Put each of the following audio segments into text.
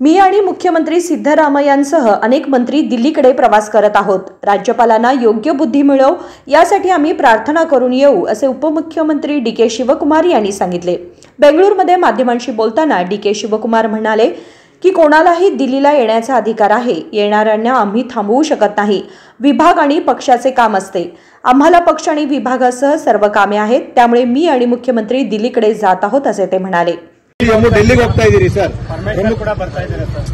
मी आणि मुख्यमंत्री सिद्धरामय्यांसह अनेक मंत्री दिल्लीकडे प्रवास करत आहोत। राज्यपालांना योग्य बुद्धी मिळो यासाठी आम्ही प्रार्थना करून येऊ असे उपमुख्यमंत्री डी.के. शिवकुमार यांनी सांगितले। बेंगळुरूमध्ये माध्यमांशी बोलताना डी.के. शिवकुमार म्हणाले की कोणालाही दिल्लीला येण्याचा अधिकार आहे। येणाऱ्यांना आम्ही थांबवू शकत नाही। विभाग आणि पक्षाचे काम असते। आम्हाला पक्ष आणि विभागासह सर्व कामे आहेत। त्यामुळे मी आणि मुख्यमंत्री दिल्लीकडे जात आहोत असे ते म्हणाले। ಡೆಲ್ಲಿಗೆ ಹೋಗ್ತಾ ಇದ್ದೀರಿ ಸರ್, ಕೂಡ ಬರ್ತಾ ಇದ್ದಾರೆ ಸರ್।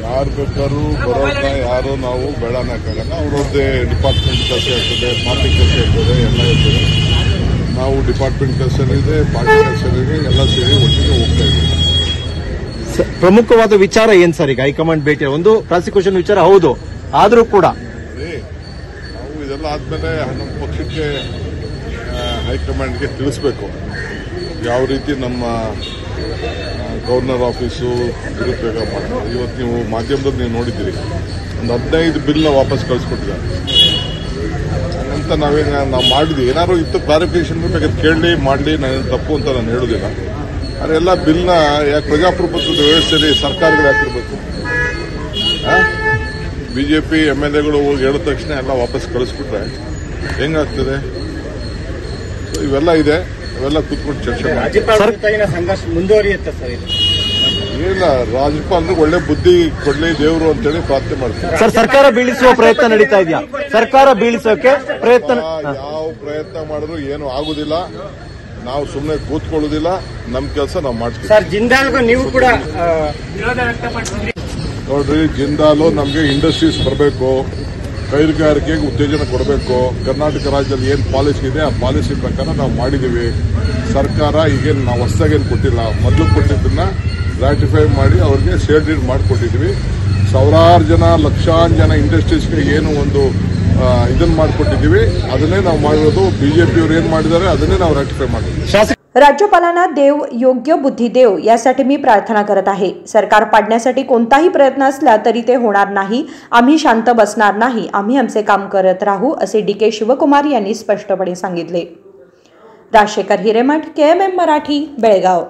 ಯಾರು ಬೇಕಾದ್ರೂ ಬರೋದನ್ನ ಯಾರು ನಾವು ಬೇಡನಕ್ಕಾಗಲ್ಲ। ಅವರದ್ದೇ ಡಿಪಾರ್ಟ್ಮೆಂಟ್ ಕೆಲಸ ಇರ್ತದೆ, ಪಾರ್ಟಿ ಕೆಲಸ ಇರ್ತದೆ, ಎಲ್ಲ ಇರ್ತದೆ। ನಾವು ಡಿಪಾರ್ಟ್ಮೆಂಟ್ ಕೆಲಸ ಇದೆ, ಪಾರ್ಟಿ ಕೆಲಸ ಇದೆ, ಎಲ್ಲ ಸೇರಿ ಒಟ್ಟಿಗೆ ಹೋಗ್ತಾ ಇದ್ದೀವಿ। ಪ್ರಮುಖವಾದ ವಿಚಾರ ಏನ್ ಸರ್? ಈಗ ಹೈಕಮಾಂಡ್ ಭೇಟಿ ಒಂದು ಪ್ರಾಸಿಕ್ಯೂಷನ್ ವಿಚಾರ ಹೌದು, ಆದರೂ ಕೂಡ ನಾವು ಇದೆಲ್ಲ ಆದ್ಮೇಲೆ ನಮ್ಮ ಪಕ್ಷಕ್ಕೆ ಹೈಕಮಾಂಡ್ಗೆ ತಿಳಿಸಬೇಕು ಯಾವ ರೀತಿ ನಮ್ಮ ಗವರ್ನರ್ ಆಫೀಸು ದುರುಪಯೋಗ ಮಾಡ್ತಾರೆ। ಇವತ್ತು ನೀವು ಮಾಧ್ಯಮದಲ್ಲಿ ನೀವು ನೋಡಿದ್ದೀರಿ, ಒಂದು 15 ಬಿಲ್ನ ವಾಪಸ್ ಕಳಿಸ್ಕೊಟ್ಟಿದ್ದಾರೆ ಅಂತ ನಾವು ಮಾಡಿದ್ವಿ। ಏನಾದ್ರು ಇತ್ತು ಕ್ಲಾರಿಫಿಕೇಶನ್ ಬೇಕಾದ್ರೆ ಕೇಳಲಿ ಮಾಡಲಿ, ನಾನು ತಪ್ಪು ಅಂತ ನಾನು ಹೇಳೋದಿಲ್ಲ। ಆದರೆ ಎಲ್ಲ ಬಿಲ್ನ ಯಾಕೆ ಪ್ರಜಾಪ್ರಭುತ್ವದ ವ್ಯವಸ್ಥೆಯಲ್ಲಿ ಸರ್ಕಾರಗಳು ಹಾಕಿರ್ಬೇಕು? ಬಿಜೆಪಿ MLAಗಳು ಹೋಗಿ ಹೇಳಿದ ತಕ್ಷಣ ಎಲ್ಲ ವಾಪಸ್ ಕಳಿಸ್ಬಿಟ್ರೆ ಹೆಂಗಾಗ್ತದೆ? ಇವೆಲ್ಲ ಇದೆ, ಅವೆಲ್ಲ ಕೂತ್ಕೊಂಡು ಚರ್ಚೆ ರಾಜ್ಯಪಾಲರ ಸಂಘರ್ಷ ಮುಂದುವರಿಯುತ್ತೆ ಸರ್? ಏನಿಲ್ಲ, ರಾಜ್ಯಪಾಲರಿಗೆ ಒಳ್ಳೆ ಬುದ್ಧಿ ಕೊಡ್ಲಿ ದೇವರು ಅಂತೇಳಿ ಪ್ರಾರ್ಥನೆ ಮಾಡ್ತಾರೆ ಸರ್। ಸರ್ಕಾರ ಬೀಳಿಸುವ ಪ್ರಯತ್ನ ನಡೀತಾ ಇದೆಯಾ? ಸರ್ಕಾರ ಬೀಳಿಸೋಕೆ ಪ್ರಯತ್ನ ಯಾವ ಪ್ರಯತ್ನ ಮಾಡಿದ್ರು ಏನು ಆಗುದಿಲ್ಲ। ನಾವು ಸುಮ್ಮನೆ ಕೂತ್ಕೊಳ್ಳೋದಿಲ್ಲ, ನಮ್ಮ ಕೆಲಸ ನಾವು ಮಾಡ್ತೀವಿ ಸರ್। ಜಿಂದಾಲ್ಗೂ ನೀವು ಕೂಡ ವಿರೋಧ ವ್ಯಕ್ತಪಡಿಸಿದ್ರಿ ನೋಡ್ರಿ। ಜಿಂದಾಲು ನಮಗೆ ಇಂಡಸ್ಟ್ರೀಸ್ ಬರಬೇಕು, ಕೈಗಾರಿಕೆಗೆ ಉತ್ತೇಜನ ಕೊಡಬೇಕು। ಕರ್ನಾಟಕ ರಾಜ್ಯದಲ್ಲಿ ಏನು ಪಾಲಿಸಿ ಇದೆ ಆ ಪಾಲಿಸಿ ಪ್ರಕಾರ ನಾವು ಮಾಡಿದ್ದೀವಿ। ಸರ್ಕಾರ ಈಗೇನು ನಾವು ಹೊಸದಾಗೇನು ಕೊಟ್ಟಿಲ್ಲ, ಮೊದಲು ಕೊಟ್ಟಿದ್ದನ್ನ ರಾಟಿಫೈ ಮಾಡಿ ಅವ್ರಿಗೆ ಸೇಲ್ ಡೀಡ್ ಮಾಡಿಕೊಟ್ಟಿದ್ದೀವಿ। ಸಾವಿರಾರು ಜನ, ಲಕ್ಷಾಂತರ ಜನ ಇಂಡಸ್ಟ್ರೀಸ್ಗೆ ಏನು ಒಂದು ಇದನ್ನ ಮಾಡಿಕೊಟ್ಟಿದ್ದೀವಿ, ಅದನ್ನೇ ನಾವು ಮಾಡಿರೋದು। ಬಿಜೆಪಿಯವರು ಏನು ಮಾಡಿದ್ದಾರೆ ಅದನ್ನೇ ನಾವು ರಾಟಿಫೈ ಮಾಡಿದ್ದೀವಿ। राज्यपालांना देव योग्य बुद्धी देव यासाठी मी प्रार्थना करत आहे। सरकार पाडण्यासाठी कोणताही प्रयत्न असला तरी ते होणार नाही। आम्ही शांत बसणार नाही, आम्ही आमचे काम करत राहू असे डी.के. शिवकुमार यांनी स्पष्टपणे सांगितले। राजशेखर हिरेमठ, KMM मराठी, बेळगाव।